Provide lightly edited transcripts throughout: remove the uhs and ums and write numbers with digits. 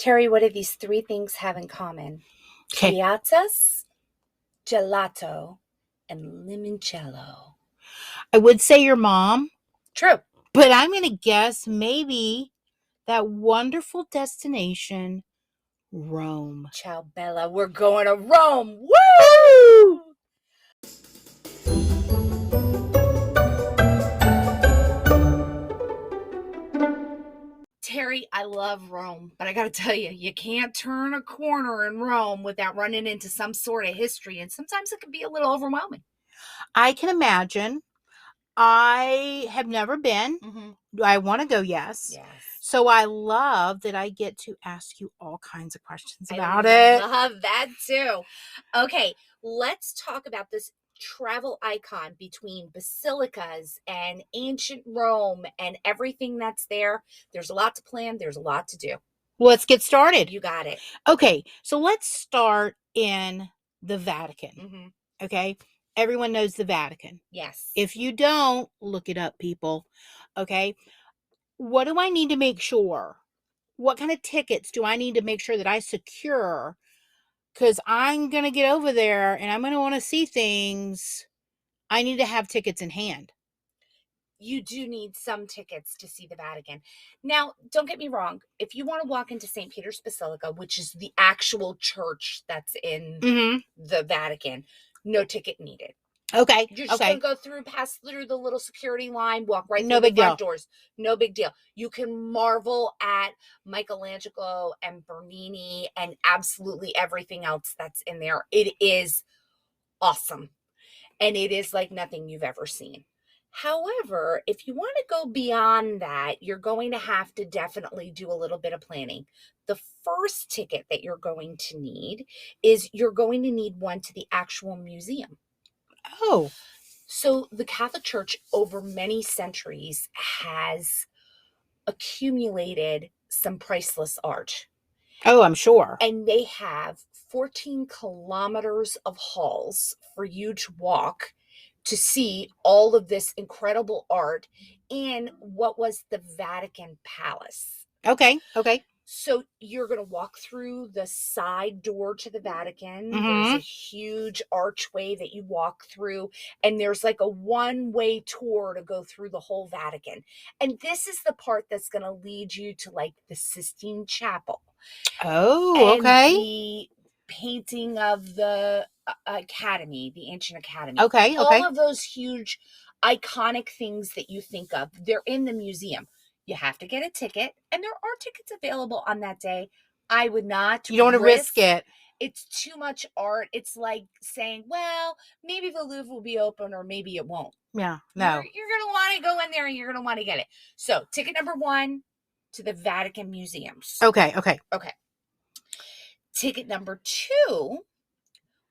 Terry, what do these three things have in common? Okay. Piazzas, gelato, and limoncello. I would say your mom, True. but I'm going to guess maybe that wonderful destination, Rome. Ciao, Bella. We're going to Rome. Woo! Terry, I love Rome, but I got to tell you, you can't turn a corner in Rome without running into some sort of history, and sometimes it can be a little overwhelming. I can imagine. I have never been. Do I want to go? Yes. Yes. So I love that I get to ask you all kinds of questions about I it. love that too. Okay, let's talk about this travel icon between basilicas and ancient Rome and everything that's there. There's a lot to plan. There's a lot to do. Let's get started. You got it. Okay, so let's start in the Vatican. Okay, everyone knows the Vatican. Yes. If you don't, look it up, people. Okay, what do I need to make sure? What kind of tickets do I need to make sure that I secure? Because I'm going to get over there and I'm going to want to see things. I need to have tickets in hand. You do need some tickets to see the Vatican. Now, don't get me wrong. If you want to walk into St. Peter's Basilica, which is the actual church that's in the Vatican, no ticket needed. Okay. You're just going to go through, pass through the little security line, walk right through the front doors. No big deal. You can marvel at Michelangelo and Bernini and absolutely everything else that's in there. It is awesome. And it is like nothing you've ever seen. However, if you want to go beyond that, you're going to have to definitely do a little bit of planning. The first ticket that you're going to need is you're going to need one to the actual museum. Oh. So the Catholic Church over many centuries has accumulated some priceless art. Oh, I'm sure. And they have 14 kilometers of halls for you to walk to see all of this incredible art in what was the Vatican Palace. Okay. So you're going to walk through the side door to the Vatican. There's a huge archway that you walk through, and there's like a one-way tour to go through the whole Vatican. And this is the part that's going to lead you to like the Sistine Chapel. Oh, and the painting of the academy, the ancient academy. Okay. All of those huge iconic things that you think of, they're in the museum. You have to get a ticket, and there are tickets available on that day. I would not. You don't want to risk it. It's too much art. It's like saying, well, maybe the Louvre will be open or maybe it won't. Yeah, no. You're going to want to go in there and you're going to want to get it. So ticket number 1 to the Vatican museums. Okay. Ticket number 2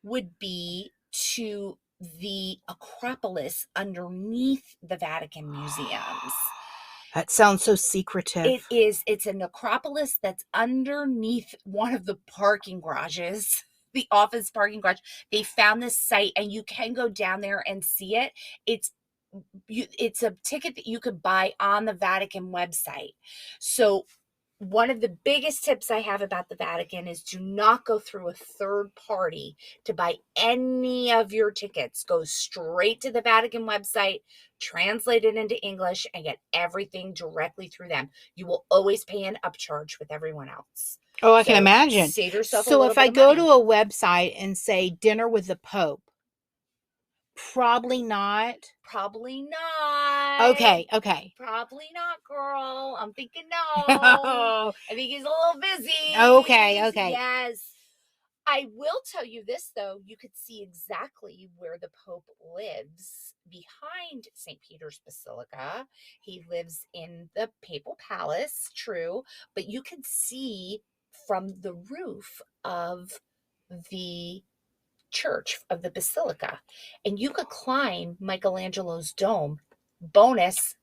would be to the Acropolis underneath the Vatican museums. That sounds so secretive. It is. It's an Acropolis that's underneath one of the parking garages, the office parking garage. They found this site, and you can go down there and see it. It's a ticket that you could buy on the Vatican website. So one of the biggest tips I have about the Vatican is do not go through a third party to buy any of your tickets. Go straight to the Vatican website, translate it into English, and get everything directly through them. You will always pay an upcharge with everyone else. Oh, I can imagine. Save yourself So a little if I bit go of money. to a website and say dinner with the Pope, probably not. Probably not. Okay. Probably not, girl. I'm thinking no. I think he's a little busy. Okay. Yes. I will tell you this, though. You could see exactly where the Pope lives behind St. Peter's Basilica. He lives in the Papal Palace, true, but you can see from the roof of the church of the basilica, and you could climb Michelangelo's dome. Bonus,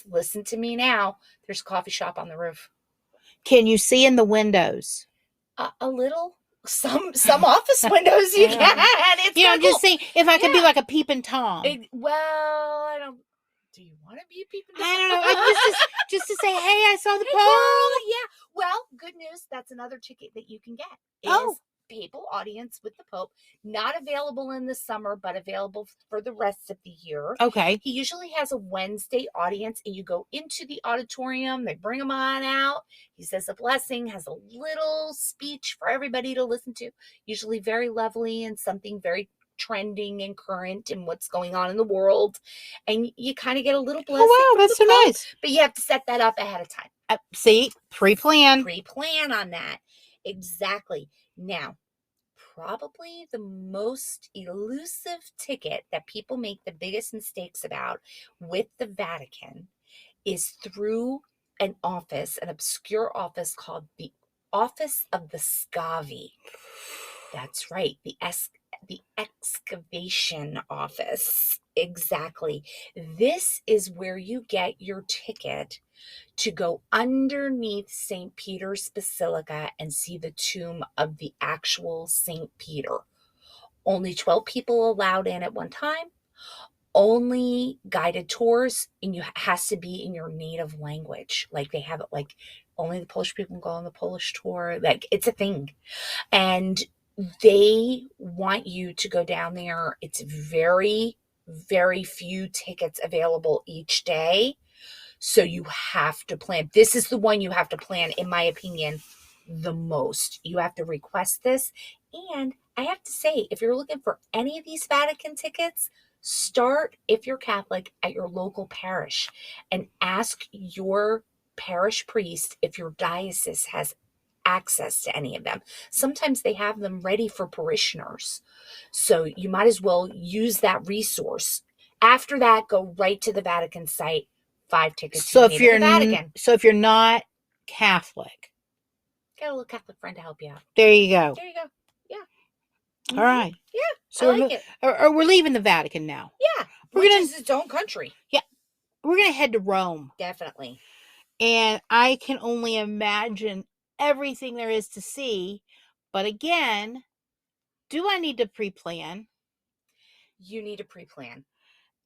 listen to me now. There's a coffee shop on the roof. Can you see in the windows? A little. Some office windows you can. It's I'm cool. just saying if I could be like a peeping Tom. I don't. Do you want to be peeping? I don't know. Just to say, hey, I saw the Hey, poll. girl, yeah. Well, good news. That's another ticket that you can get. Oh. Is Papal Audience with the Pope. Not available in the summer, but available for the rest of the year. Okay. He usually has a Wednesday audience, and you go into the auditorium. They bring him on out. He says a blessing, has a little speech for everybody to listen to. Usually very lovely and something very trending and current and what's going on in the world, and you kind of get a little blessing. Oh, wow, that's so Pope, nice. but you have to set that up ahead of time. See, pre-plan on that. Exactly. Now, probably the most elusive ticket that people make the biggest mistakes about with the Vatican is through an obscure office called the Office of the Scavi. That's right, the excavation office. Exactly. This is where you get your ticket to go underneath St. Peter's Basilica and see the tomb of the actual St. Peter. Only 12 people allowed in at one time. Only guided tours, and you has to be in your native language. Like they have it, like only the Polish people can go on the Polish tour. Like it's a thing. And they want you to go down there. It's very, very few tickets available each day. So you have to plan. This is the one you have to plan, in my opinion, the most. You have to request this. And I have to say, if you're looking for any of these Vatican tickets, start, if you're Catholic, at your local parish and ask your parish priest if your diocese has access to any of them. Sometimes they have them ready for parishioners. So you might as well use that resource. After that, go right to the Vatican site. 5 tickets. So if you're not Catholic, get a little Catholic friend to help you out. There you go. Yeah. Mm-hmm. All right. Yeah. So we're leaving the Vatican now. Yeah. Which is its own country. Yeah. We're gonna head to Rome. Definitely. And I can only imagine everything there is to see. But again, do I need to pre-plan? You need to pre-plan.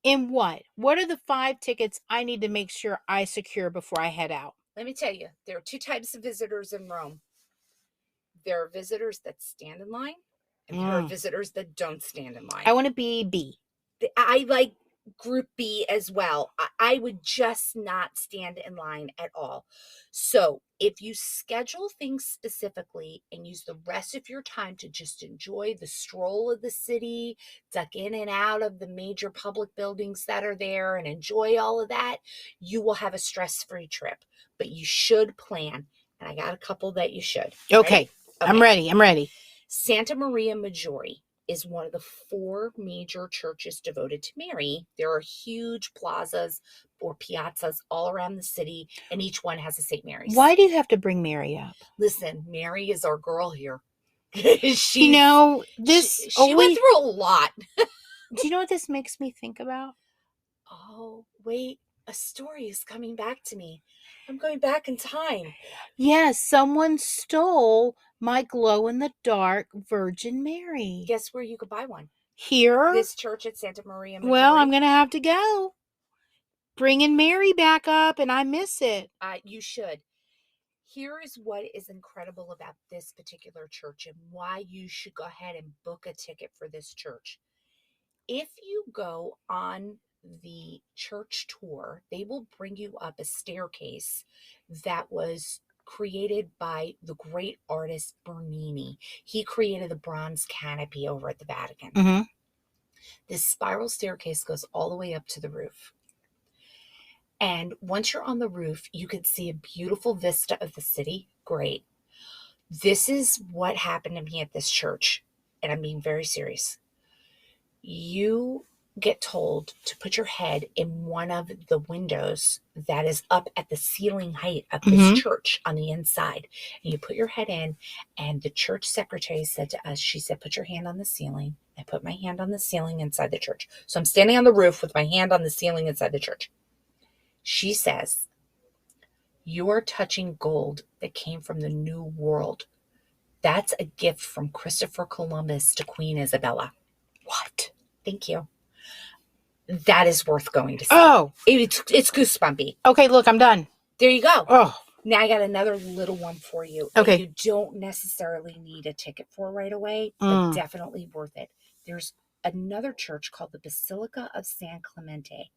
In what? What are the 5 tickets I need to make sure I secure before I head out? Let me tell you, there are 2 types of visitors in Rome. There are visitors that stand in line, and there are visitors that don't stand in line. I want to be B. I like group B as well. I would just not stand in line at all. So if you schedule things specifically and use the rest of your time to just enjoy the stroll of the city, duck in and out of the major public buildings that are there and enjoy all of that, you will have a stress-free trip. But you should plan. And I got a couple that you should. Okay. I'm ready. Santa Maria Maggiore is one of the 4 major churches devoted to Mary. There are huge plazas or piazzas all around the city, and each one has a St. Mary's. Why do you have to bring Mary up? Listen, Mary is our girl here. She went through a lot. Do you know what this makes me think about? Oh, wait. A story is coming back to me. I'm going back in time. Yes, someone stole my glow-in-the-dark Virgin Mary. Guess where you could buy one? Here? This church at Santa Maria Maggiore. Well, I'm going to have to go. Bringing Mary back up, and I miss it. You should. Here is what is incredible about this particular church and why you should go ahead and book a ticket for this church. If you go on the church tour, they will bring you up a staircase that was created by the great artist Bernini. He created the bronze canopy over at the Vatican. Mm-hmm. This spiral staircase goes all the way up to the roof. And once you're on the roof, you can see a beautiful vista of the city. Great. This is what happened to me at this church. And I'm being very serious. You get told to put your head in one of the windows that is up at the ceiling height of this church on the inside. And you put your head in, and the church secretary said to us, she said, put your hand on the ceiling. I put my hand on the ceiling inside the church. So I'm standing on the roof with my hand on the ceiling inside the church. She says, you are touching gold that came from the New World. That's a gift from Christopher Columbus to Queen Isabella. What? Thank you. That is worth going to see. Oh. It's goosebumpy. Okay, look, I'm done. There you go. Oh. Now I got another little one for you Okay. that you don't necessarily need a ticket for right away, but definitely worth it. There's another church called the Basilica of San Clemente.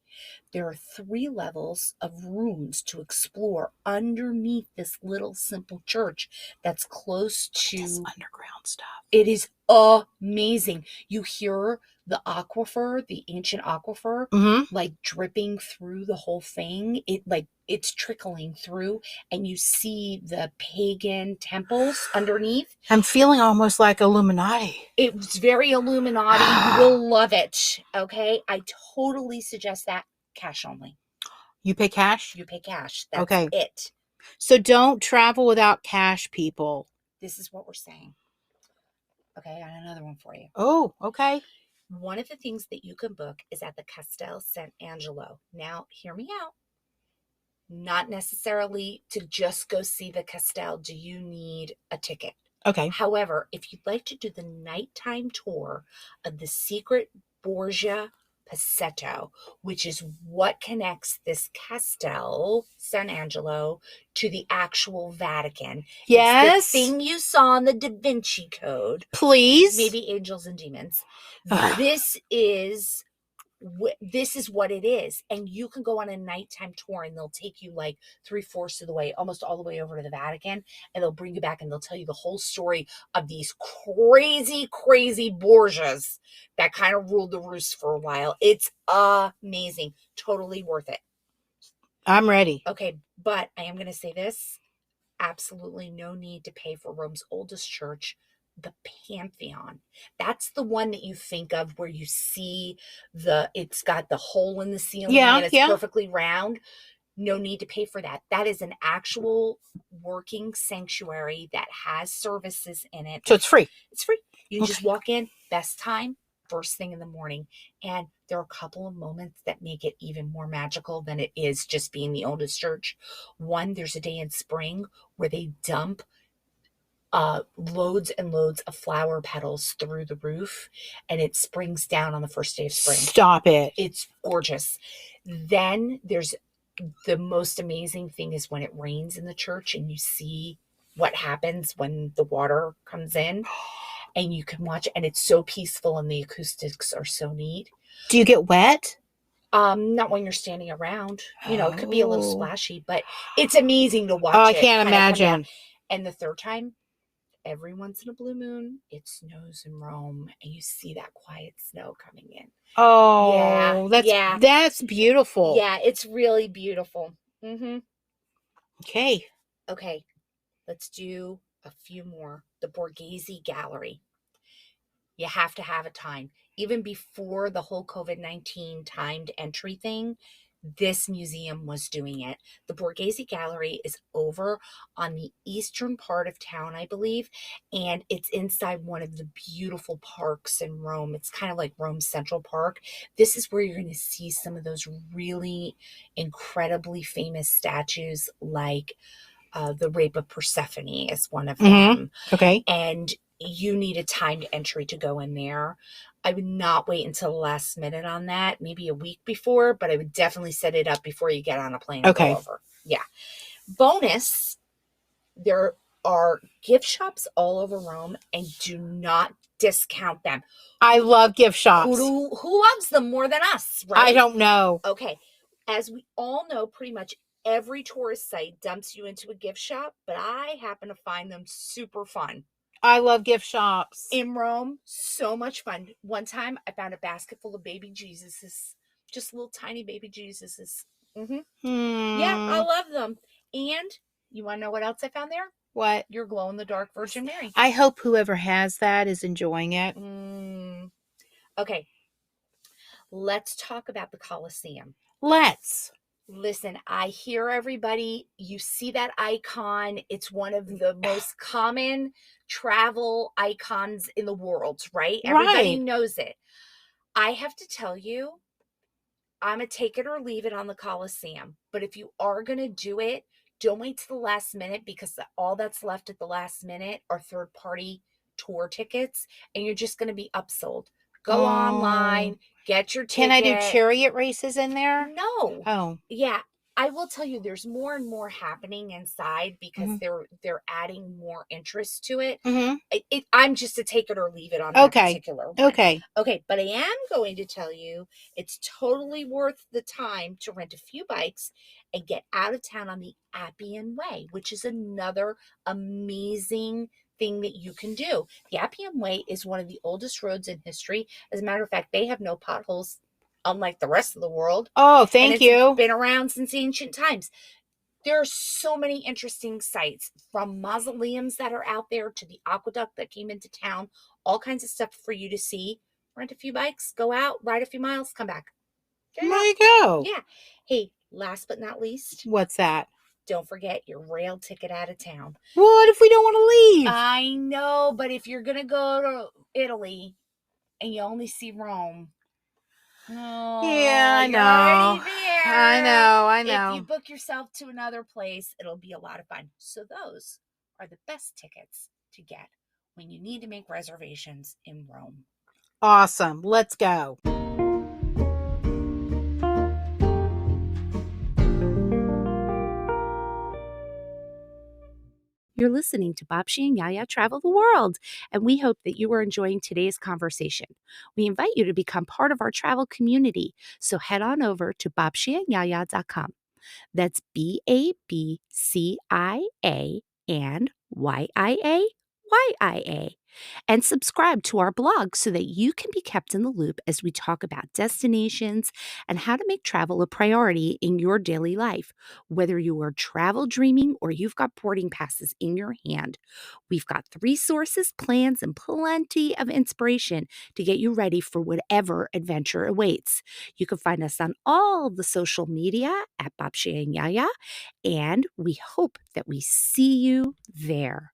There are 3 levels of rooms to explore underneath this little simple church that's close to this underground stuff. It is amazing. You hear the aquifer, the ancient aquifer, like dripping through the whole thing. It's trickling through, and you see the pagan temples underneath. I'm feeling almost like Illuminati. It's very Illuminati. You will love it. Okay. I totally suggest that. Cash only. You pay cash? You pay cash. That's it. So don't travel without cash, people. This is what we're saying. Okay, I got another one for you. Oh, okay. One of the things that you can book is at the Castel Sant'Angelo. Now, hear me out. Not necessarily to just go see the Castel do you need a ticket. Okay. However, if you'd like to do the nighttime tour of the secret Borgia Passetto, which is what connects this Castel Sant'Angelo to the actual Vatican. Yes. It's the thing you saw in the Da Vinci Code. Please. Maybe angels and demons. This is what it is. And you can go on a nighttime tour, and they'll take you like 3/4 of the way, almost all the way over to the Vatican, and they'll bring you back, and they'll tell you the whole story of these crazy Borgias that kind of ruled the roost for a while. It's amazing. Totally worth it. I'm ready. Okay, but I am going to say this. Absolutely no need to pay for Rome's oldest church, the Pantheon. That's the one that you think of where you see it's got the hole in the ceiling and it's perfectly round. No need to pay for that. That is an actual working sanctuary that has services in it. So it's free. It's free. You just walk in, best time, first thing in the morning. And there are a couple of moments that make it even more magical than it is just being the oldest church. One, there's a day in spring where they dump loads and loads of flower petals through the roof, and it springs down on the first day of spring. Stop it. It's gorgeous. Then there's the most amazing thing is when it rains in the church and you see what happens when the water comes in, and you can watch, and it's so peaceful and the acoustics are so neat. Do you get wet? Not when you're standing around. It could be a little splashy, but it's amazing to watch. I can't imagine. And the third time, every once in a blue moon, it snows in Rome, and you see that quiet snow coming in. Oh, that's beautiful. Yeah, it's really beautiful. Okay. Let's do a few more. The Borghese Gallery. You have to have a time. Even before the whole COVID-19 timed entry thing, this museum was doing it. The Borghese Gallery is over on the eastern part of town, I believe, and it's inside one of the beautiful parks in Rome. It's kind of like Rome Central Park. This is where you're going to see some of those really incredibly famous statues, like the Rape of Persephone is one of them. Okay. And you need a timed entry to go in there. I would not wait until the last minute on that, maybe a week before, but I would definitely set it up before you get on a plane and go over. Yeah. Bonus, there are gift shops all over Rome, and do not discount them. I love gift shops. Who loves them more than us, right? I don't know. Okay. As we all know, pretty much every tourist site dumps you into a gift shop, but I happen to find them super fun. I love gift shops. In Rome, so much fun. One time, I found a basket full of baby Jesuses, just little tiny baby Jesuses. Yeah, I love them. And you want to know what else I found there? What? Your glow-in-the-dark Virgin Mary. I hope whoever has that is enjoying it. Okay. Let's talk about the Colosseum. Let's. Listen, I hear everybody. You see that icon. It's one of the most common travel icons in the world, right? Everybody knows it. I have to tell you, I'm a take it or leave it on the Colosseum. But if you are going to do it, don't wait till the last minute, because all that's left at the last minute are third-party tour tickets, and you're just going to be upsold. Go online, Get your Can I do ticket. chariot races in there? No. Oh. Yeah, I will tell you there's more and more happening inside because Mhm. they're adding more interest to it. Mhm. I'm just a take it or leave it on that Okay. particular one. Okay. Okay, but I am going to tell you it's totally worth the time to rent a few bikes and get out of town on the Appian Way, which is another amazing thing that you can do. The Appian Way is one of the oldest roads in history. As a matter of fact, they have no potholes, unlike the rest of the world, Oh, and thank it's you. been around since ancient times. There are so many interesting sites, from mausoleums that are out there to the aqueduct that came into town, all kinds of stuff for you to see. Rent a few bikes, go out, ride a few miles, come back. There you There go. you go. Yeah. Hey, last but not least, What's that? don't forget your rail ticket out of town. What if we don't want to leave? I know, but if you're going to go to Italy and you only see Rome, Yeah, oh, I you're already know. I there. know. I If you know. book yourself to another place, it'll be a lot of fun. So, those are the best tickets to get when you need to make reservations in Rome. Awesome. Let's go. You're listening to Babshi and Yaya Travel the World, and we hope that you are enjoying today's conversation. We invite you to become part of our travel community, so head on over to babshiandyaya.com. That's BABCIA and YIA. And subscribe to our blog so that you can be kept in the loop as we talk about destinations and how to make travel a priority in your daily life. Whether you are travel dreaming or you've got boarding passes in your hand, we've got resources, plans, and plenty of inspiration to get you ready for whatever adventure awaits. You can find us on all the social media at Babshi and Yaya, and we hope that we see you there.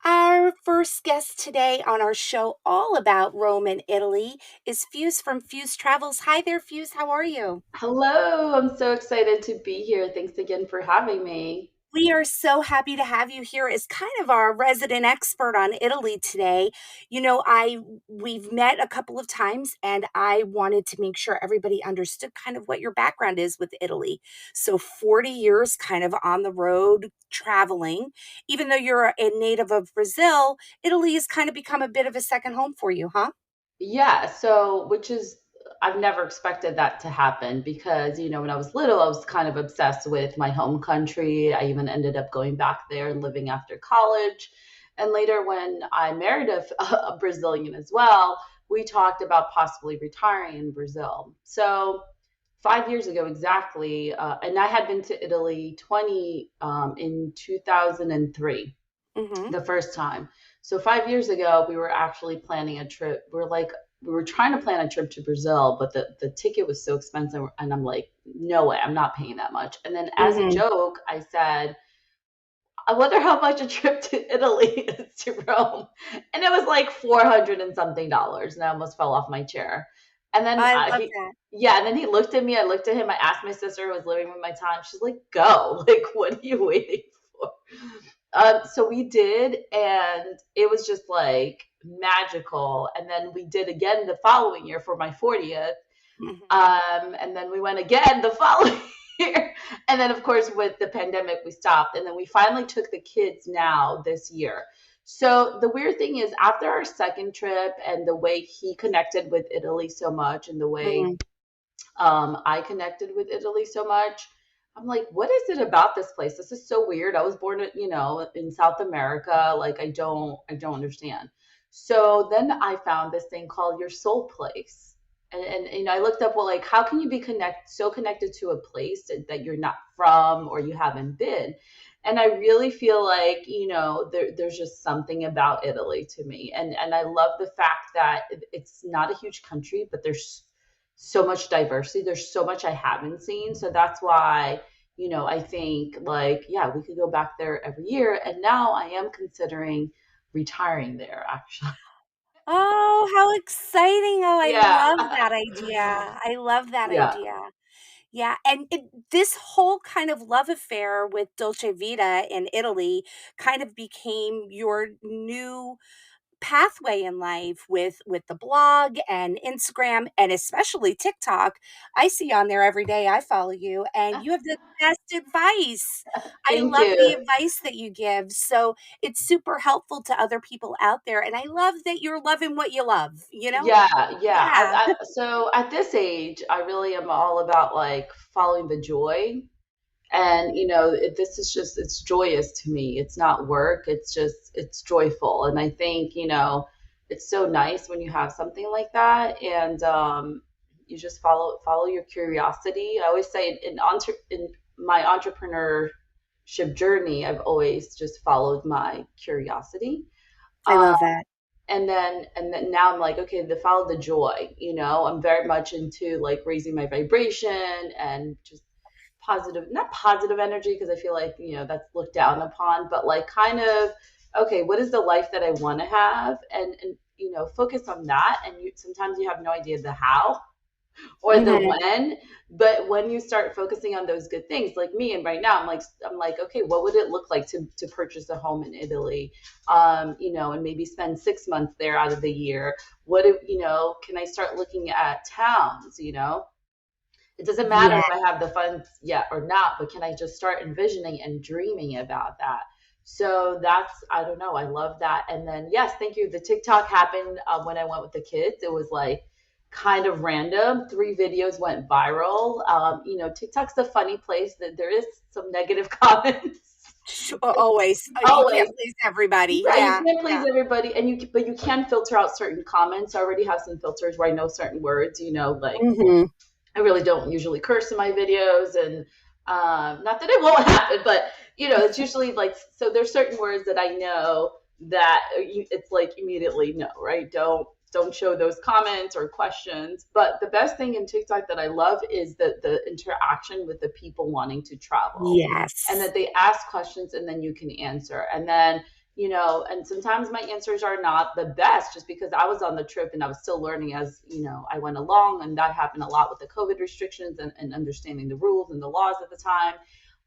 Our first guest today on our show, all about Rome and Italy, is Fuse from Fuse Travels. Hi there, Fuse. How are you? Hello, I'm so excited to be here. Thanks again for having me. We are so happy to have you here as kind of our resident expert on Italy today. We've met a couple of times and I wanted to make sure everybody understood kind of what your background is with Italy. So 40 years kind of on the road traveling. Even though you're a native of Brazil, Italy has kind of become a bit of a second home for you, huh? Yeah, so which is I've never expected that to happen because, when I was little, I was kind of obsessed with my home country. I even ended up going back there and living after college. And later, when I married a Brazilian as well, we talked about possibly retiring in Brazil. So 5 years ago exactly, and I had been to Italy in 2003 Mm-hmm. the first time. So 5 years ago, we were actually planning a trip. We were trying to plan a trip to Brazil, but the ticket was so expensive, and I'm like, no way, I'm not paying that much. And then as a Mm-hmm. joke, I said, I wonder how much a trip to Italy is to Rome, and it was like 400 and something dollars, and I almost fell off my chair. And then I love he, that. yeah, and then he looked at me. I looked at him. I asked my sister who was living with my time. She's like, "Go! Like, what are you waiting for?" So we did, and it was just like magical. And then we did again the following year for my 40th. Mm-hmm. And then we went again the following year. And then, of course, with the pandemic, we stopped. And then we finally took the kids now this year. So the weird thing is, after our second trip and the way he connected with Italy so much, and the way Mm-hmm. I connected with Italy so much. I'm like, what is it about this place? This is so weird. I was born, in South America. Like, I don't understand. So then I found this thing called Your Soul Place. And I looked up, well, like, how can you be so connected to a place that you're not from or you haven't been? And I really feel like, there's just something about Italy to me. And I love the fact that it's not a huge country, but there's so much diversity. There's so much I haven't seen. So that's why, I think, like, yeah, we could go back there every year. And now I am considering retiring there, actually. Oh, how exciting. Oh, I Yeah. love that idea. I love that Yeah. idea. Yeah, and this whole kind of love affair with Dolce Vita in Italy kind of became your new pathway in life with the blog and Instagram and especially TikTok. I see on there every day, I follow you, and you have the best advice. I Thank love the you. advice that you give. So it's super helpful to other people out there. And I love that you're loving what you love, you know? Yeah, yeah. Yeah. So at this age, I really am all about like following the joy. And this is just, it's joyous to me. It's not work. It's just, it's joyful. And I think, it's so nice when you have something like that, and you just follow your curiosity. I always say in my entrepreneurship journey, I've always just followed my curiosity. I Um, love that. and then now I'm like, okay, to follow the joy. I'm very much into like raising my vibration and just positive, not positive energy, because I feel like that's looked down upon, but like kind of, okay, what is the life that I want to have, and focus on that. And sometimes you have no idea the how or the Mhm. when, but when you start focusing on those good things, like me, and right now I'm like, okay, what would it look like to purchase a home in Italy, and maybe spend 6 months there out of the year. What if, can I start looking at towns? It doesn't matter Yeah. if I have the funds yet or not, but can I just start envisioning and dreaming about that? So I don't know, I love that. And then, yes, thank you. The TikTok happened when I went with the kids. It was like kind of random. 3 videos went viral. TikTok's the funny place that there is some negative comments. Always. You Always. can't please everybody. Yeah, you Yeah. can't please Yeah. everybody, but you can filter out certain comments. I already have some filters where I know certain words, like Mhm. I really don't usually curse in my videos, and not that it won't happen, but it's usually like, so there's certain words that I know that it's like immediately no, right? Don't show those comments or questions. But the best thing in TikTok that I love is the interaction with the people wanting to travel, and Yes. that they ask questions and then you can answer, and then and sometimes my answers are not the best, just because I was on the trip and I was still learning as I went along, and that happened a lot with the COVID restrictions, and understanding the rules and the laws at the time.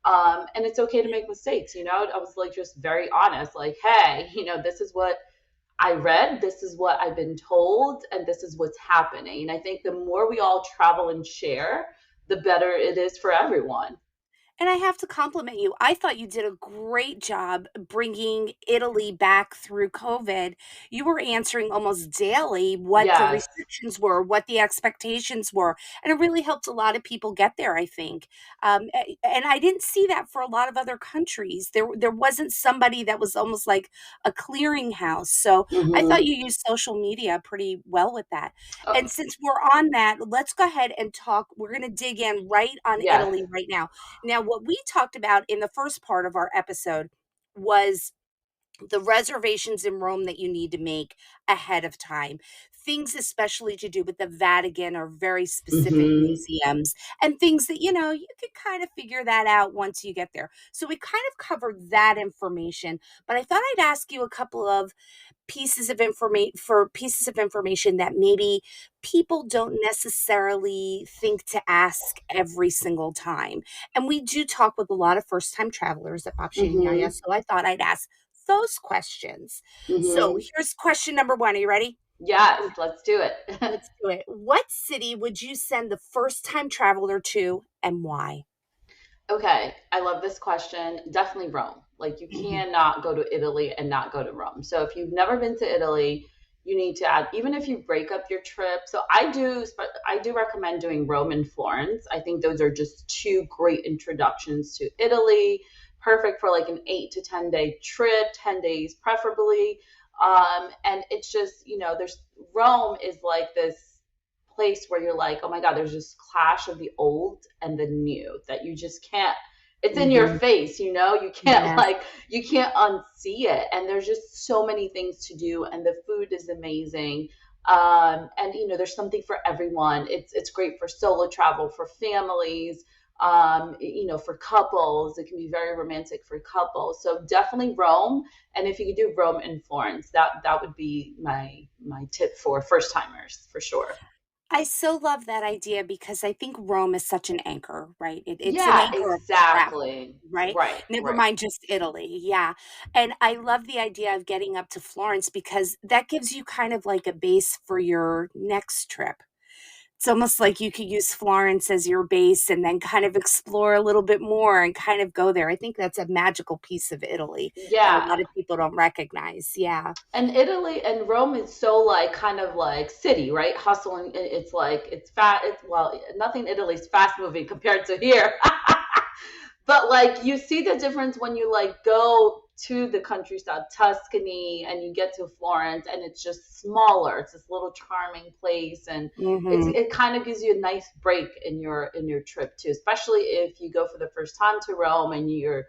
And it's okay to make mistakes. I was like just very honest, like, hey, this is what I read, this is what I've been told, and this is what's happening. And I think the more we all travel and share, the better it is for everyone. And I have to compliment you. I thought you did a great job bringing Italy back through COVID. You were answering almost daily what the Yes. restrictions were, what the expectations were, and it really helped a lot of people get there, I think. And I didn't see that for a lot of other countries. There wasn't somebody that was almost like a clearinghouse. So I thought Hmm. you used social media pretty well with that. Oh, And since we're on that, let's go ahead and talk. We're going to dig in right on yes. Italy right now. Now, what we talked about in the first part of our episode was the reservations in Rome that you need to make ahead of time. Things especially to do with the Vatican or very specific Hmm. museums, and things that, you can kind of figure that out once you get there. So we kind of covered that information, but I thought I'd ask you a couple of pieces of information that maybe people don't necessarily think to ask every single time. And we do talk with a lot of first time travelers at Pop and Yaya, Hmm. so I thought I'd ask those questions. So Hmm. here's question number one. Are you ready? Yes, let's do it. Let's do it. What city would you send the first time traveler to, and why? Okay, I love this question. Definitely Rome. Like, you Mhm. cannot go to Italy and not go to Rome. So if you've never been to Italy, you need to add, even if you break up your trip. So I do recommend doing Rome and Florence. I think those are just two great introductions to Italy. Perfect for like an 8 to 10 day trip, 10 days preferably. And it's just, there's Rome is like this place where you're like, oh my God, there's this clash of the old and the new that you just can't, it's in your Mhm. face, you can't Yes. like, you can't unsee it. And there's just so many things to do, and the food is amazing. And there's something for everyone. It's great for solo travel, for families, for couples. It can be very romantic for couples. So definitely Rome. And if you could do Rome and Florence, that would be my tip for first timers for sure. I so love that idea because I think Rome is such an anchor, right? It's an Yeah, anchor of travel, exactly. right? Right, Never right. mind just Italy. Yeah. And I love the idea of getting up to Florence because that gives you kind of like a base for your next trip. It's almost like you could use Florence as your base and then kind of explore a little bit more and kind of go there. I think that's a magical piece of Italy that a Yeah. lot of people don't recognize. Yeah. And Italy and Rome is so like kind of like city, right? Hustling. It's like it's fast. It's well, nothing Italy's fast moving compared to here. But like you see the difference when you like go to the countryside, Tuscany, and you get to Florence, and it's just smaller. It's this little charming place, and Hmm. it kind of gives you a nice break in your trip too, especially if you go for the first time to Rome and you're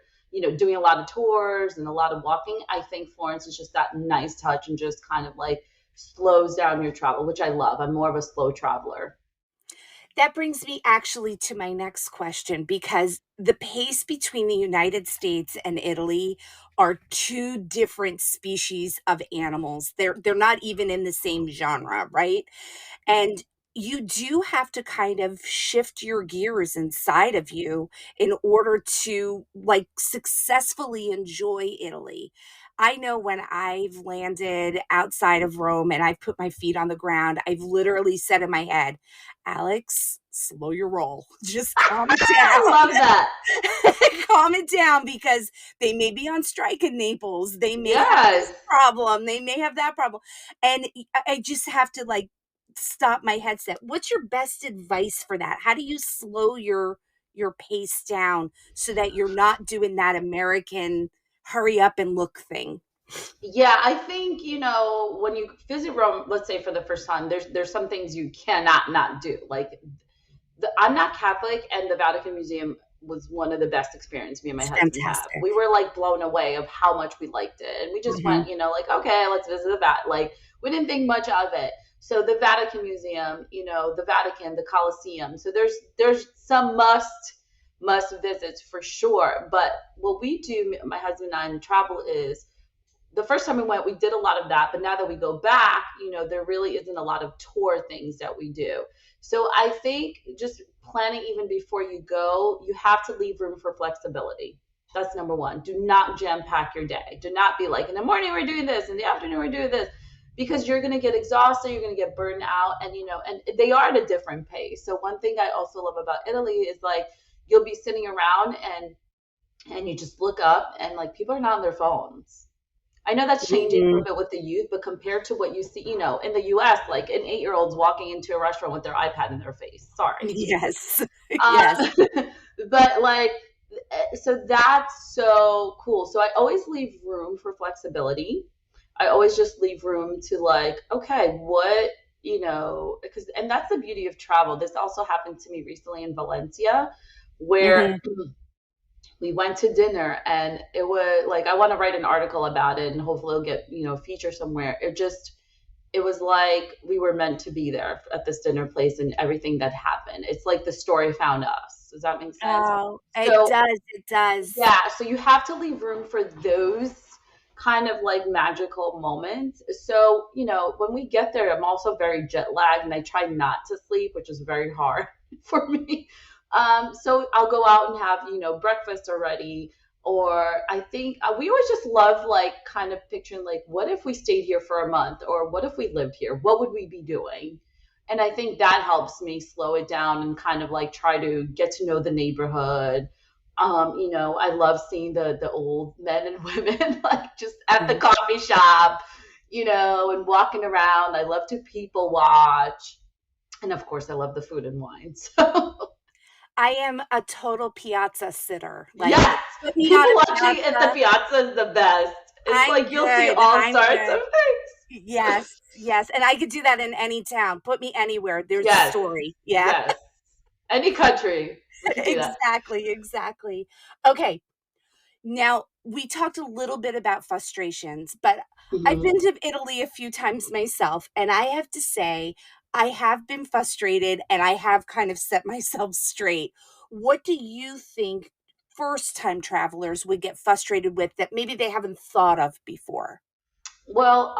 doing a lot of tours and a lot of walking. I think Florence is just that nice touch and just kind of like slows down your travel, which I love. I'm more of a slow traveler. That brings me actually to my next question because the pace between the United States and Italy are two different species of animals. They're not even in the same genre, right? And you do have to kind of shift your gears inside of you in order to like successfully enjoy Italy. I know when I've landed outside of Rome and I've put my feet on the ground, I've literally said in my head, Alex, slow your roll. Just calm it I down. love that. Calm it down because they may be on strike in Naples. They may have Yes. this problem. They may have that problem. And I just have to like stop my headset. What's your best advice for that? How do you slow your pace down so that you're not doing that American hurry up and look thing? Yeah, I think, when you visit Rome, let's say for the first time, there's some things you cannot not do. Like I'm not Catholic, and the Vatican Museum was one of the best experiences me and my It's husband had. fantastic. We were like blown away of how much we liked it, and we just Hmm. went, like okay, let's visit the Vatican. Like we didn't think much of it. So the Vatican Museum, the Vatican, the Colosseum. So there's some must visits for sure. But what we do, my husband and I, in travel is the first time we went, we did a lot of that. But now that we go back, there really isn't a lot of tour things that we do. So I think just planning even before you go, you have to leave room for flexibility. That's number one. Do not jam pack your day. Do not be like, in the morning we're doing this, in the afternoon we're doing this, because you're going to get exhausted, you're going to get burned out, and they are at a different pace. So one thing I also love about Italy is like you'll be sitting around and you just look up and like people are not on their phones. I know that's changing a Hmm. little bit with the youth, but compared to what you see, in the US, like an 8-year-old's walking into a restaurant with their iPad in their face. Sorry. Yes. Yes. Uh, but like, so that's so cool. So I always leave room for flexibility. I always just leave room to like, okay, what, and that's the beauty of travel. This also happened to me recently in Valencia, where Hmm. we went to dinner and it was like I want to write an article about it and hopefully it'll get feature somewhere. It was like we were meant to be there at this dinner place and everything that happened. It's like the story found us. Does that make sense? Oh, it So does. It does. yeah, so you have to leave room for those kind of like magical moments. So when we get there, I'm also very jet lagged and I try not to sleep, which is very hard for me. So I'll go out and have breakfast already, or I think we always just love like kind of picturing like what if we stayed here for a month, or what if we lived here? What would we be doing? And I think that helps me slow it down and kind of like try to get to know the neighborhood. I love seeing the old men and women like just at the Mhm. coffee shop, and walking around. I love to people watch. And of course I love the food and wine. So I am a total piazza sitter. Like, yes, put me on people a watching at the piazza. piazza is the best. It's I'm like you'll see good. all I'm sorts of good. things. Yes, yes. And I could do that in any town. Put me anywhere. There's a Yes, story. Yeah. yes. Any country, we could do that. Exactly, exactly. Okay. Now, we talked a little bit about frustrations, but I've Mhm. been to Italy a few times myself, and I have to say, I have been frustrated and I have kind of set myself straight. What do you think first time travelers would get frustrated with that maybe they haven't thought of before? Well,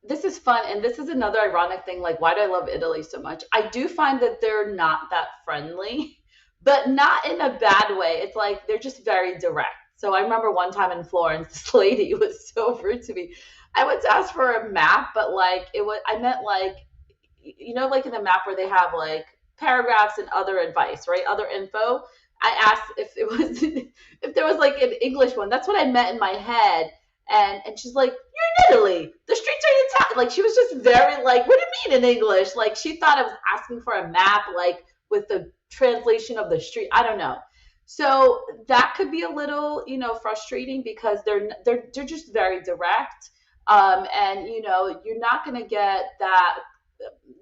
this is fun, and this is another ironic thing. Like, why do I love Italy so much? I do find that they're not that friendly, but not in a bad way. It's like they're just very direct. So I remember one time in Florence, this lady was so rude to me. I went to ask for a map, but like it was, I meant like, like in the map where they have like paragraphs and other advice, right? Other info. I asked if it was if there was like an English one. That's what I meant in my head. And she's like, "You're in Italy. The streets are in Italian." Like she was just very like, "What do you mean in English?" Like she thought I was asking for a map, like with the translation of the street. I don't know. So that could be a little, frustrating because they're just very direct. And you're not going to get that.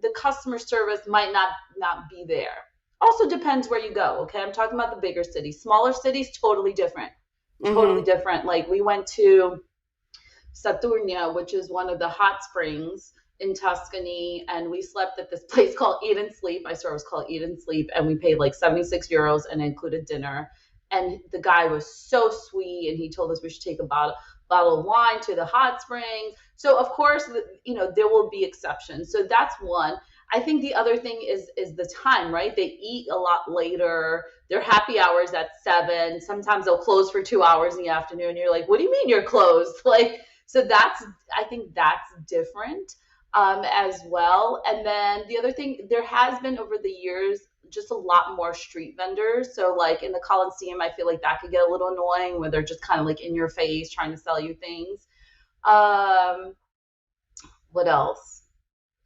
The customer service might not be there. Also depends where you go. Okay, I'm talking about the bigger cities. Smaller cities, totally different. Totally Mm-hmm. different. Like we went to Saturnia, which is one of the hot springs in Tuscany, and we slept at this place called Eat and Sleep. I swear it was called Eat and Sleep, and we paid like 76 euros and included dinner. And the guy was so sweet, and he told us we should take a bottle of wine to the hot springs. So of course, there will be exceptions. So that's one. I think the other thing is the time, right? They eat a lot later. Their happy hours at 7. Sometimes they'll close for 2 hours in the afternoon. You're like, what do you mean you're closed? Like, so I think that's different as well. And then the other thing, there has been over the years just a lot more street vendors. So like in the Coliseum, I feel like that could get a little annoying where they're just kind of like in your face trying to sell you things. Um, what else?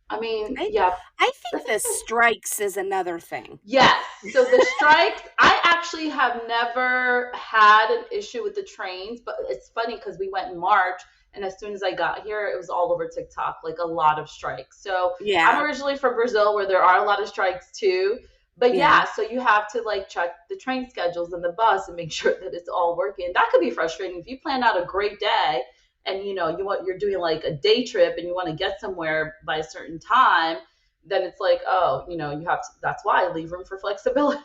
I mean, I yeah, I think the strikes is another thing. yes. So the strikes, I actually have never had an issue with the trains, but it's funny because we went in March, and as soon as I got here, it was all over TikTok, like a lot of strikes. So I'm Yeah. originally from Brazil where there are a lot of strikes too. But Yeah. yeah, so you have to like check the train schedules and the bus and make sure that it's all working. That could be frustrating if you plan out a great day and you're doing like a day trip and you want to get somewhere by a certain time, then it's like, oh, you have to, that's why I leave room for flexibility.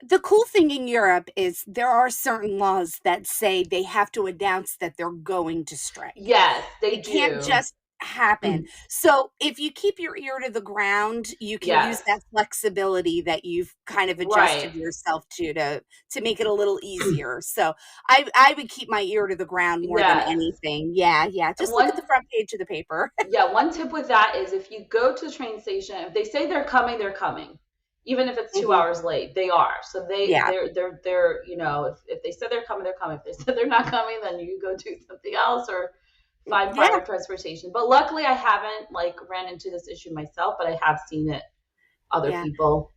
The cool thing in Europe is there are certain laws that say they have to announce that they're going to strike. Yes, they It can't do. just happen. So if you keep your ear to the ground, you can use Yes, that flexibility that you've kind of right. adjusted yourself to make it a little easier. So I would keep my ear to the ground more than Yes. anything. Yeah, yeah. And Just look at the front page of the paper. one tip with that is if you go to the train station, if they say they're coming, they're coming. Even if it's two Mhm. hours late, they are. So Yeah. they're if they said they're coming, they're coming. If they said they're not coming, then you go do something else or find Yeah. private transportation. But luckily I haven't like ran into this issue myself, but I have seen it other Yeah. people.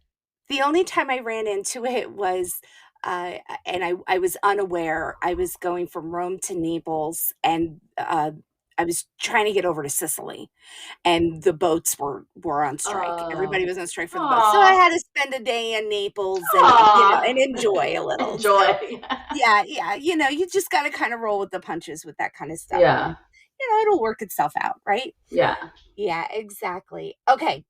The only time I ran into it was, and I was unaware. I was going from Rome to Naples, and I was trying to get over to Sicily, and the boats were on strike. Everybody Oh. was on strike for the boats, so I Aw. had to spend a day in Naples and and Aw. enjoy a little. So Enjoy. yeah, yeah, you just got to kind of roll with the punches with that kind of stuff, and Yeah. it'll work itself out, right? Yeah. Yeah, exactly. Okay,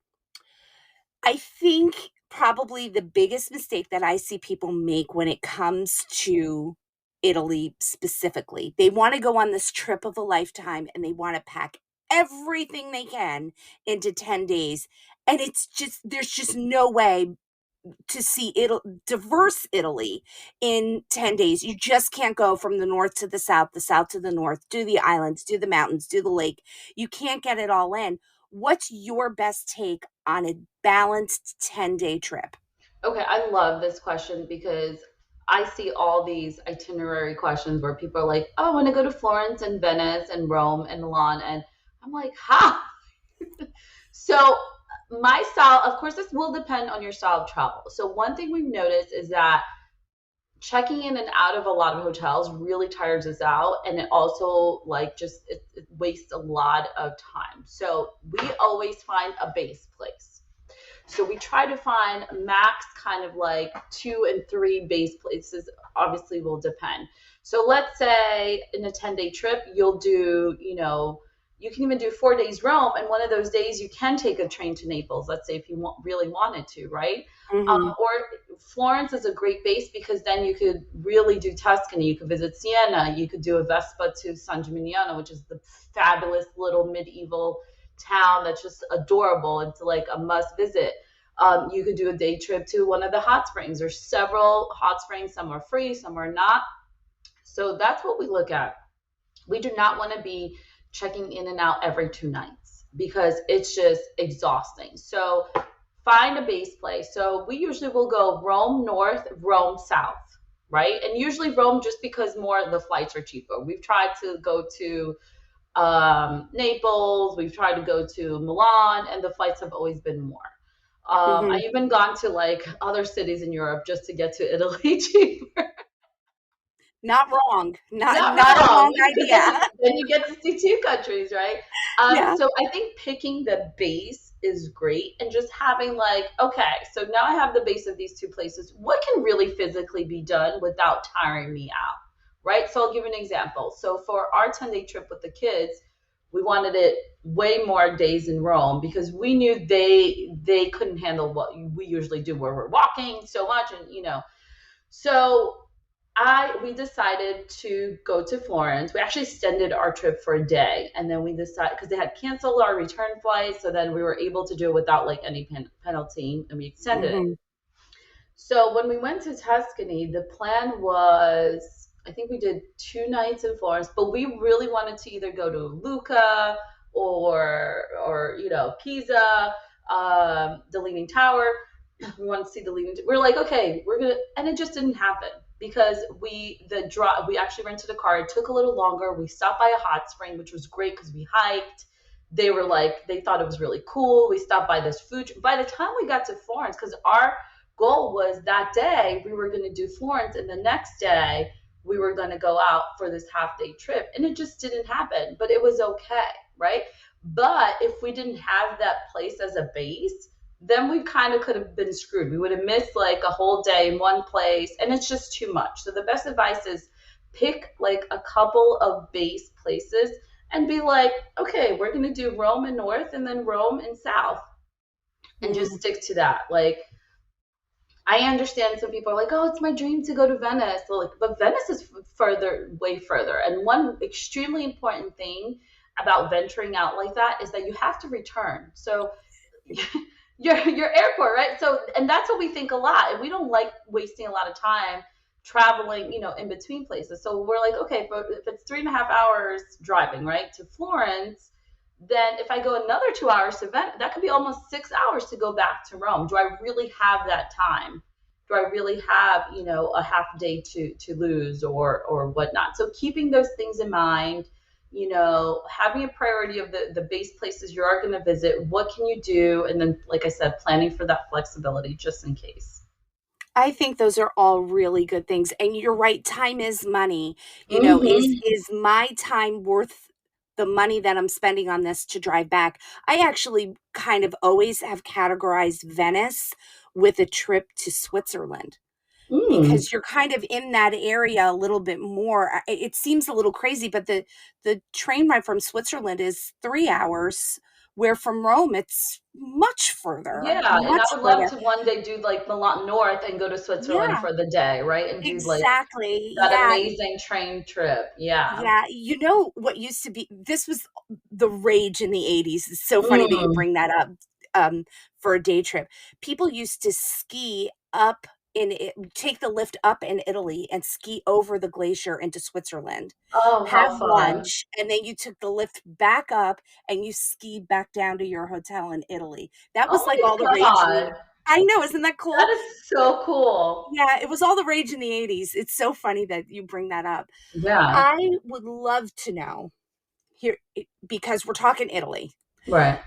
I think probably the biggest mistake that I see people make when it comes to Italy specifically, they wanna go on this trip of a lifetime and they wanna pack everything they can into 10 days, and it's just there's just no way to see diverse Italy in 10 days. You just can't go from the south to the north, do the islands, do the mountains, do the lake. You can't get it all in. What's your best take on a balanced 10-day trip? Okay, I love this question because I see all these itinerary questions where people are like, "Oh, I want to go to Florence and Venice and Rome and Milan," and I'm like, "How?" So my style, of course, this will depend on your style of travel. So one thing we've noticed is that checking in and out of a lot of hotels really tires us out, and it also like just it wastes a lot of time. So we always find a base place. So we try to find max kind of like 2 and 3 base places. Obviously, will depend. So let's say in a 10-day trip, you'll do, you can even do 4 days Rome, and one of those days you can take a train to Naples. Let's say if you really wanted to, right? Mhm. Or Florence is a great base because then you could really do Tuscany. You could visit Siena. You could do a Vespa to San Gimignano, which is the fabulous little medieval town that's just adorable. It's like a must visit. You could do a day trip to one of the hot springs. There's several hot springs. Some are free, some are not. So that's what we look at. We do not want to be checking in and out every 2 nights because it's just exhausting. So find a base place. So we usually will go Rome north, Rome south, right? And usually Rome just because more of the flights are cheaper. We've tried to go to Naples, we've tried to go to Milan, and the flights have always been more. I Mhm. even gone to like other cities in Europe just to get to Italy cheaper. Not wrong. Not Not not a wrong, wrong because idea. then you get to see two countries, right? Yeah. So I think picking the base is great, and just having like, okay, so now I have the base of these two places. What can really physically be done without tiring me out, right? So I'll give you an example. So for our 10-day trip with the kids, we wanted it way more days in Rome because we knew they couldn't handle what we usually do, where we're walking so much, and so I we decided to go to Florence. We actually extended our trip for a day, and then we decided because they had canceled our return flight, so then we were able to do it without like any penalty, and we extended it. Mhm. So when we went to Tuscany, the plan was I think we did 2 nights in Florence, but we really wanted to either go to Lucca or Pisa, the Leaning Tower. We wanted to see the Leaning. We're like, okay, we're gonna, and it just didn't happen because we actually rented a car. It took a little longer. We stopped by a hot spring, which was great because we hiked. They were like, they thought it was really cool. We stopped by this food. By the time we got to Florence, because our goal was that day we were going to do Florence, and the next day we were going to go out for this half day trip, and it just didn't happen. But it was okay, right? But if we didn't have that place as a base, then we kind of could have been screwed. We would have missed like a whole day in one place, and it's just too much. So the best advice is pick like a couple of base places and be like, okay, we're going to do Rome in north and then Rome in south, and just Mhm. stick to that. Like, I understand some people are like, oh, it's my dream to go to Venice. Like, but Venice is further, way further. And one extremely important thing about venturing out like that is that you have to return. So your airport, right? So, and that's what we think a lot. And we don't like wasting a lot of time traveling, in between places. So we're like, okay, but if it's 3.5 hours driving, right, to Florence, then if I go another 2 hours to Venice, that could be almost 6 hours to go back to Rome. Do I really have that time? Do I really have, a half day to lose or whatnot? So keeping those things in mind, having a priority of the base places you are going to visit, what can you do? And then, like I said, planning for that flexibility just in case. I think those are all really good things, and you're right, time is money. Is Mm-hmm. my time worth the money that I'm spending on this to drive back? I actually kind of always have categorized Venice with a trip to Switzerland Mm. because you're kind of in that area a little bit more. It seems a little crazy, but the train ride from Switzerland is 3 hours, where from Rome, it's Yeah, and I much would love further. to one day do like Milan North and go to Switzerland Yeah, for the day, right? And do like exactly. that Yeah. amazing train trip. Yeah. Yeah, you know what used to be this was the rage in the '80s. It's so funny that you Mm. bring that up, for a day trip. People used to ski up take the lift up in Italy and ski over the glacier into Switzerland, Oh, have how fun. lunch, and then you took the lift back up and you skied back down to your hotel in Italy. That was Oh like all the my rage in the God. I know, isn't that cool? That is so cool. Yeah, it was all the rage in the '80s. It's so funny that you bring that up. Yeah. I would love to know here because we're talking Italy. Right.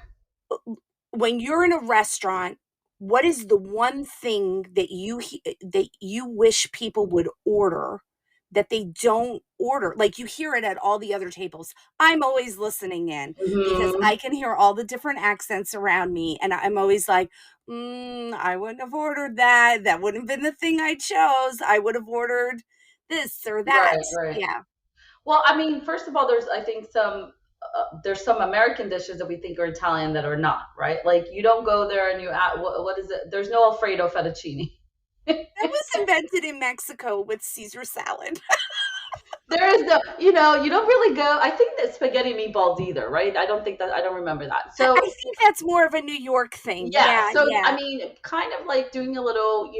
When you're in a restaurant, what is the one thing that that you wish people would order that they don't order? Like you hear it at all the other tables. I'm always listening in because Hmm. I can hear all the different accents around me, and I'm always like, I wouldn't have ordered that. That wouldn't have been the thing I chose. I would have ordered this or that. Right, right. Yeah. Well, I mean, first of all, I think there's some American dishes that we think are Italian that are not, right? Like you don't go there and what is it? There's no Alfredo fettuccine. That was invented in Mexico with Caesar salad. There is no, you don't really go. I think that spaghetti meatballs either, right? I don't think that, I don't remember that. I So think that's more of a New York thing. yeah, Yeah, so I yeah. mean, kind of like doing a little,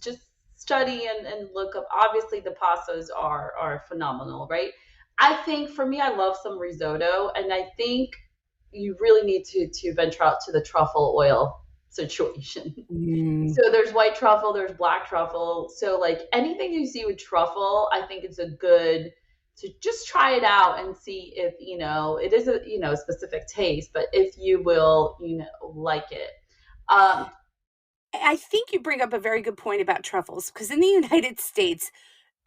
just study and look up. Obviously, the pastas are phenomenal, right? I think for me, I love some risotto, and I think you really need to venture out to the truffle oil situation. Mm. So there's white truffle, there's black truffle. So like anything you see with truffle, I think it's a good to just try it out and see if, it is a, specific taste, but if you will, like it. Um, I think you bring up a very good point about truffles because in the United States,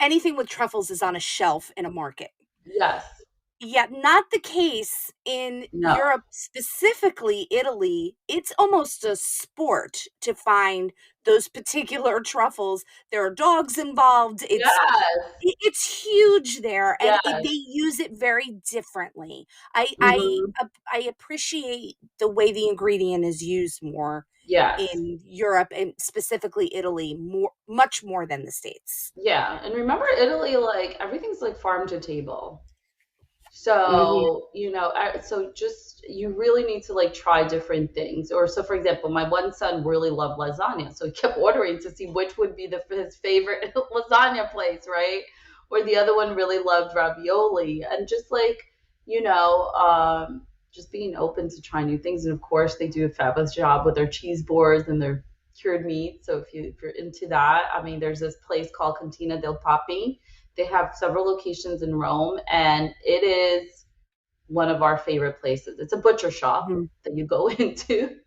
anything with truffles is on a shelf in a market. yes. Yet not the case in No. Europe, specifically Italy. It's almost a sport to find those particular truffles. There are dogs involved. Yes. It's huge there, and Yes. they use it very differently. Hmm. I appreciate the way the ingredient is used more Yes. in Europe and specifically Italy, much more than the States. Yeah. And remember Italy, like everything's like farm to table. Mhm, So, so just you really need to like try different things. Or so for example, my one son really loved lasagna. So he kept ordering to see which would be his favorite lasagna place, right? Or the other one really loved ravioli. And just like, you know, um, just being open to try new things. And of course they do a fabulous job with their cheese boards and their cured meat. So if you're into that, I mean there's this place called Cantina del Papi. They have several locations in Rome, and it is one of our favorite places. It's a butcher shop mhm. that you go into,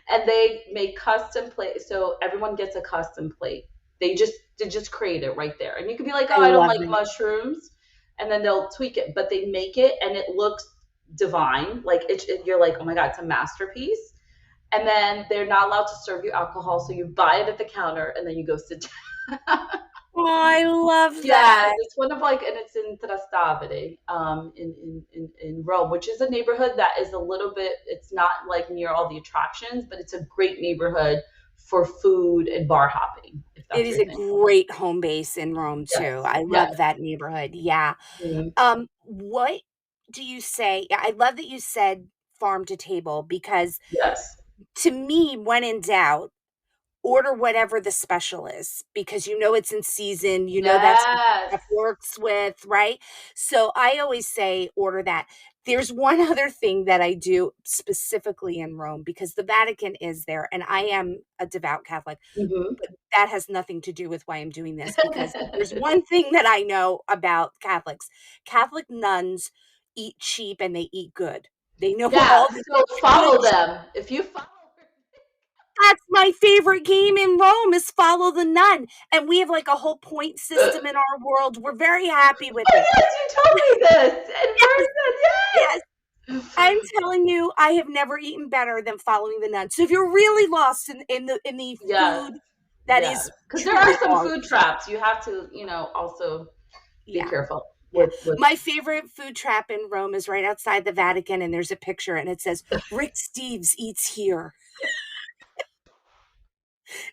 and they make custom plate. So everyone gets a custom plate. They just create it right there, and you can be like, I "Oh, I don't love like it. mushrooms," and then they'll tweak it, but they make it, and it looks divine. Like you're like, "Oh my god, it's a masterpiece." And then they're not allowed to serve you alcohol, so you buy it at the counter, and then you go sit down. Oh, I love Yes, that. it's one of like, and it's in Trastevere, in Rome, which is a neighborhood that is a little bit. It's not like near all the attractions, but it's a great neighborhood for food and bar hopping, if It that's is your a thing. great home base in Rome too. Yes, I yes, love that neighborhood. Yeah. mhm, What do you say? Yeah, I love that you said farm to table because yes, to me, when in doubt, order whatever the special is because you know it's in season, you know that's what the yes. chef works with, right? So I always say order that. There's one other thing that I do specifically in Rome because the Vatican is there and I am a devout Catholic, Hmm. but that has nothing to do with why I'm doing this because if there's one thing that I know about Catholics. Catholic nuns eat cheap and they eat good. They know Yeah. all the So good. follow them. If you follow. That's my favorite game in Rome is Follow the Nun, and we have, like, a whole point system in our world. We're very happy with Oh it. yes, you told me this in Yes, yes. person. I'm Yes. telling you, I have never eaten better than following the nun. So if you're really lost in the Yes. food that Yes. is Because there are truly some art, food traps. You have to, also be yeah, careful yeah. with. My favorite food trap in Rome is right outside the Vatican, and there's a picture, and it says, "Rick Steves eats here."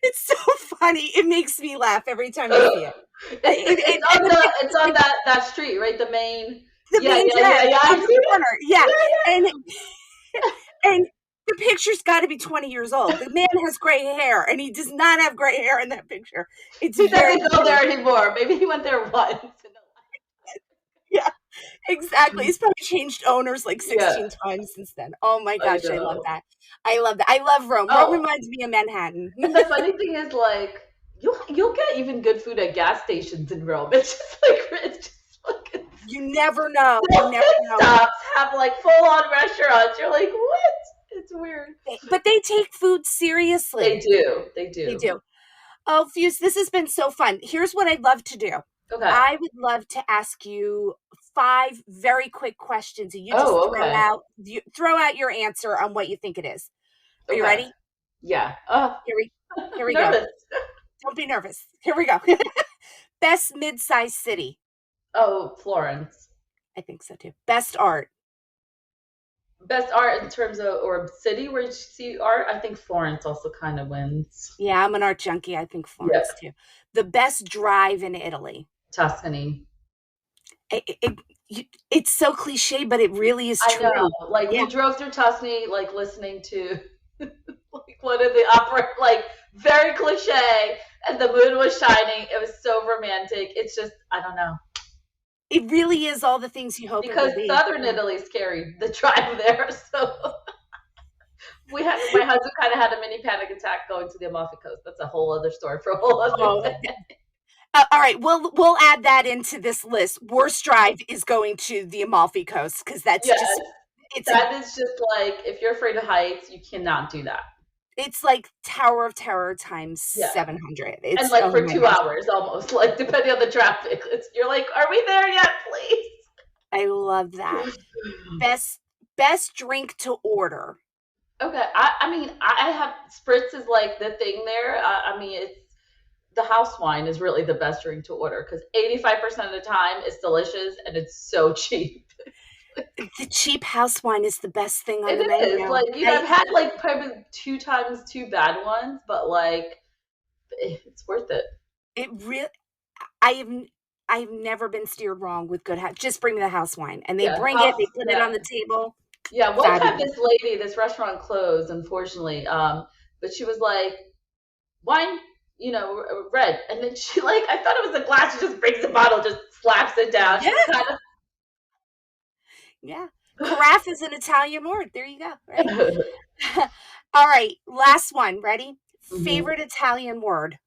It's so funny. It makes me laugh every time I see it. I It's it it's it and on the it's picture's on like that street, right? The main. the Yeah, main yeah, yeah, drag yeah. on I the see it. corner, yeah, Yeah, and and the picture's gotta be 20 years old. The man has gray hair, and he does not have gray hair in that picture. It's yeah. He very doesn't go funny. there anymore. Maybe he went there once. Yeah, exactly. He's probably changed owners like Yeah, 16 times since then. Oh my I gosh, I love know. that. I love that. I love Rome. Rome Oh, reminds me of Manhattan. and the funny thing is, like, you'll get even good food at gas stations in Rome. It's just like it's just like You never know, you little never pit know. stops have like full on restaurants. You're like, what? It's weird. But they take food They seriously. do. They They do. do. Oh, Fuse, this has been so fun. Here's what I'd love to do. Okay. I would love to ask you 5 very quick questions, and you just Oh, okay. throw out your answer on what you think it is. Are you Okay. ready? Yeah. Oh, Here we here I'm we go. nervous. Don't be nervous. Here we go. Best mid-sized city. Oh, Florence. I think so too. Best art. Best art in terms of, or city where you see art, I think Florence also kind of wins. Yeah, I'm an art junkie. I think Yeah, Florence too. The best drive in Italy. Tuscany. It's so cliche, but it really is I know. true. Like Yeah. we drove through Tuscany, like listening to like one of the opera, like very cliche, and the moon was shining. It was so romantic. It's just, I don't know. It really is all the things you hope it will Because be. southern Yeah. Italy is scary, the drive there. So we had my husband kind of had a mini panic attack going to the Amalfi Coast. That's a whole other story for a whole other Oh, day. all right. We'll add that into this list. Worst drive is going to the Amalfi Coast because that's Yes, just it's a that is just like if you're afraid of heights, you cannot do that. it's like Tower of Terror times Yeah, 700. and It's like oh for my two gosh. hours almost, like depending on the traffic. You're like, are we there yet, please? I love that. Best best drink to order. Okay, I mean, I have spritz is like the thing there. I mean, it's the house wine is really the best drink to order because 85% of the time it's delicious and it's so cheap. The cheap house wine is the best thing on It the is menu. like, I've had like probably two times two bad ones, but like it's worth it. It really I have I've never been steered wrong with good house. Just bring me the house wine, and they Yeah, bring it. house. They put it Yeah, on the table. yeah. One time, Fabulous. this lady, this restaurant closed, unfortunately. But she was like, wine, red. And then she like, I thought it was a glass. She just brings the bottle, just slaps it down. She Yeah, was kind yeah. Carafe is an Italian word. There you go. Right. of. All right. Last one. Ready? Mhm. Favorite Italian word.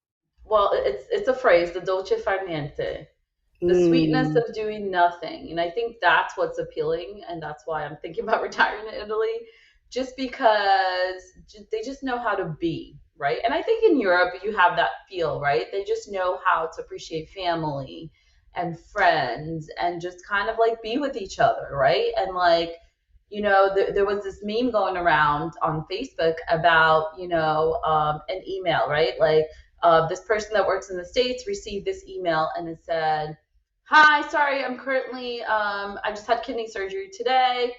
Well, it's a phrase, the dolce far niente, the sweetness Mm. of doing nothing. And I think that's what's appealing, and that's why I'm thinking about retiring to Italy, just because they just know how to be, right? And I think in Europe you have that feel, right? They just know how to appreciate family and friends and just kind of like be with each other, right? And like, there was this meme going around on Facebook about, an email, right? Like, this person that works in the States received this email and it said, hi, sorry, I just had kidney surgery today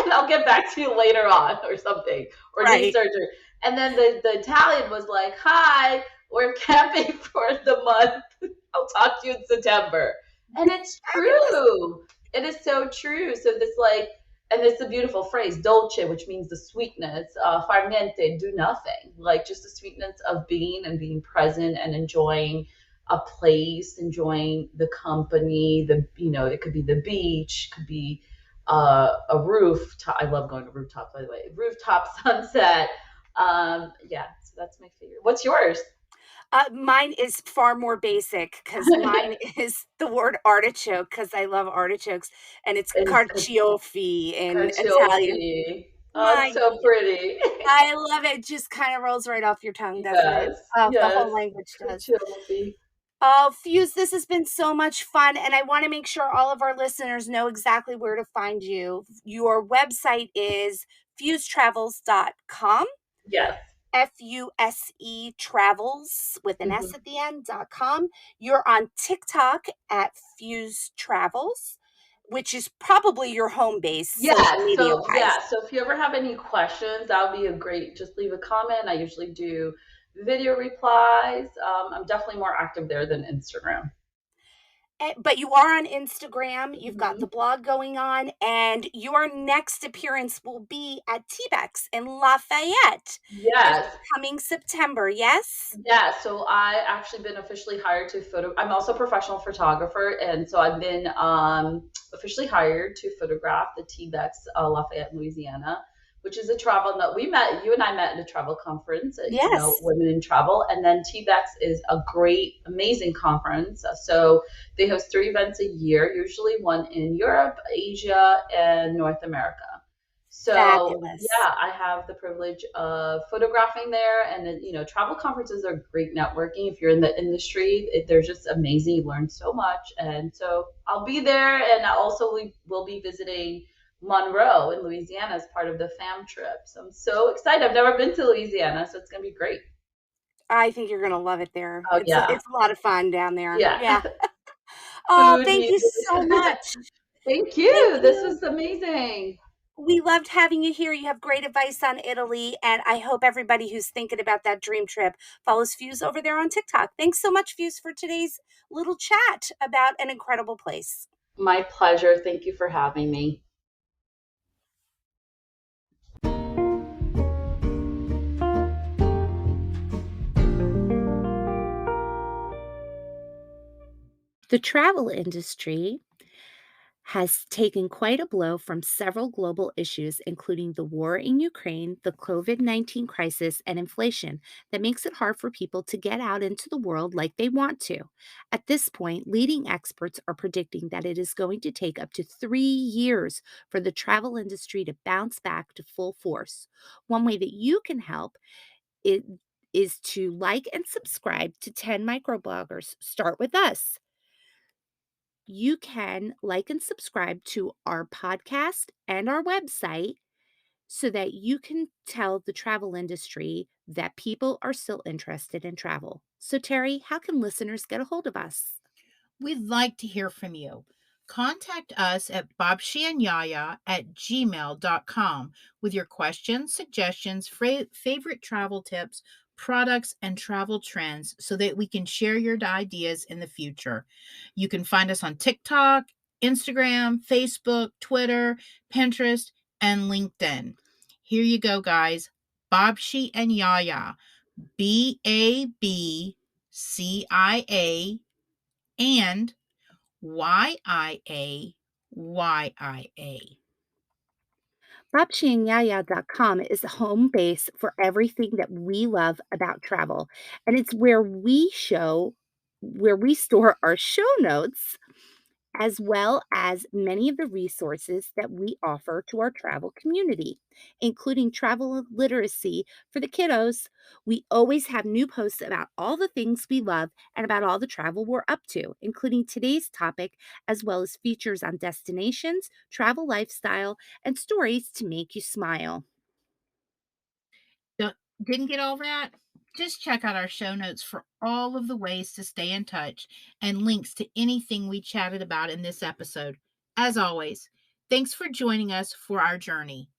and I'll get back to you later on or something, or knee Right. surgery. And then the Italian was like, hi, we're camping for the month. I'll talk to you in September. And it's Fabulous. true. It is so true. So this like, and it's a beautiful phrase, dolce, which means the sweetness, far niente, do nothing. Like just the sweetness of being and being present and enjoying a place, enjoying the company, it could be the beach, could be a rooftop. I love going to rooftops, by the way. Rooftop sunset. Yeah, so that's my favorite. What's yours? Mine is far more basic because mine is the word artichoke because I love artichokes, and it's It's carciofi in Italian. cacciofi. Oh, it's My so pretty. I love it. Just kind of rolls right off your tongue, doesn't it? Yes, Oh, the yes. whole language does. Cacciofi. Oh, Fuse, this has been so much fun, and I want to make sure all of our listeners know exactly where to find you. Your website is fusetravels.com, Yes. Fuse travels with an S Mhm. at the end.com. You're on TikTok at Fuse Travels, which is probably your home base social Yeah, media so wise. if you ever have any questions, that would be a great, just leave a comment. I usually do video replies. I'm definitely more active there than Instagram. But you are on Instagram, you've got Mhm. the blog going on, and your next appearance will be at T-Bex in Lafayette this Yes. coming September, yes? Yeah, so I actually been officially hired to photo. I'm also a professional photographer, and so I've been officially hired to photograph the T-Bex Lafayette, Louisiana, which is a travel. No, you and I met at a travel conference, Yes. Women in Travel, and then T-Bex is a great, amazing conference. So they host 3 events a year, usually one in Europe, Asia, and North America. So Fabulous. yeah, I have the privilege of photographing there, and travel conferences are great networking. If you're in the industry, they're just amazing. You learn so much, and so I'll be there, and we will be visiting Monroe in Louisiana as part of the fam trip. So I'm so excited. I've never been to Louisiana, so it's gonna be great. I think you're gonna love it there. Oh yeah, It's a lot of fun down there. yeah. Yeah. Oh, Food, thank you music. so much. Thank Thank you. This you. was amazing. We loved having you here. You have great advice on Italy, and I hope everybody who's thinking about that dream trip follows Fuse over there on TikTok. Thanks so much, Fuse, for today's little chat about an incredible place. My pleasure. Thank you for having me. The travel industry has taken quite a blow from several global issues, including the war in Ukraine, the COVID-19 crisis, and inflation, that makes it hard for people to get out into the world like they want to. At this point, leading experts are predicting that it is going to take up to 3 years for the travel industry to bounce back to full force. One way that you can help it is to like and subscribe to 10 microbloggers. Start with us. You can like and subscribe to our podcast and our website so that you can tell the travel industry that people are still interested in travel. So, Terry, how can listeners get a hold of us? We'd like to hear from you. Contact us at bobshianyaya@gmail.com with your questions, suggestions, favorite travel tips, products, and travel trends so that we can share your ideas in the future. You can find us on TikTok, Instagram, Facebook, Twitter, Pinterest, and LinkedIn. Here you go, guys. Bobshi and Yaya. BABCIA and YIAYIA. BobshiandYaya.com is the home base for everything that we love about travel. And it's where we store our show notes as well as many of the resources that we offer to our travel community, including travel literacy for the kiddos. We always have new posts about all the things we love and about all the travel we're up to, including today's topic, as well as features on destinations, travel lifestyle, and stories to make you smile. Didn't get all that? Just check out our show notes for all of the ways to stay in touch and links to anything we chatted about in this episode. As always, thanks for joining us for our journey.